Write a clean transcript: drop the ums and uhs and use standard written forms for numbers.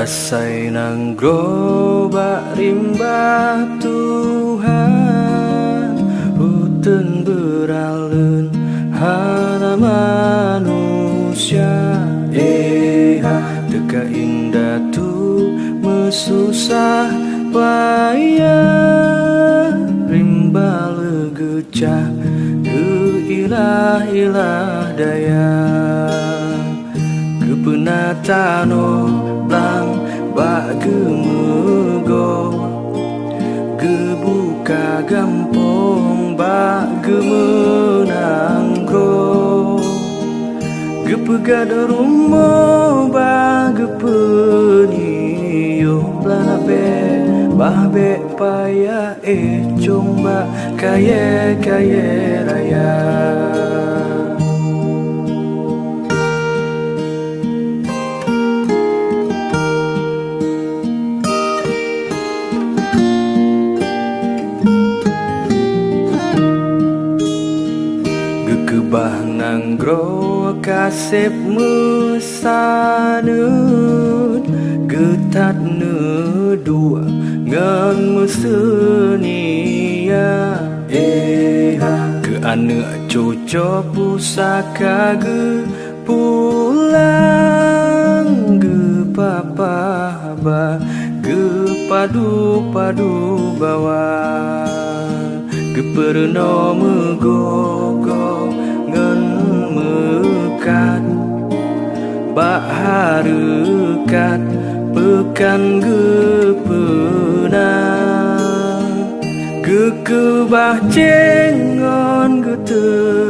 Asai nang grobak rimba Tuhan, hutan beralun hana manusia. Teka indah tu mesusah payah, rimba legecah ilah-ilah daya. Kepenatano blang bak gemego, gebuka gampong bak gemenangro, gepegada rumah bak gepeniyo blanabe bahbe paya comba kaya raya. Gekebah nanggro kasep mesanut, getat nedua ngan mesenia. Ke anak cucu pusaka ge pulang, ge papa ba ge padu bawa, ge perno megogo ngan mekat, bak harekat pekan gepena, gekebah cengon geteu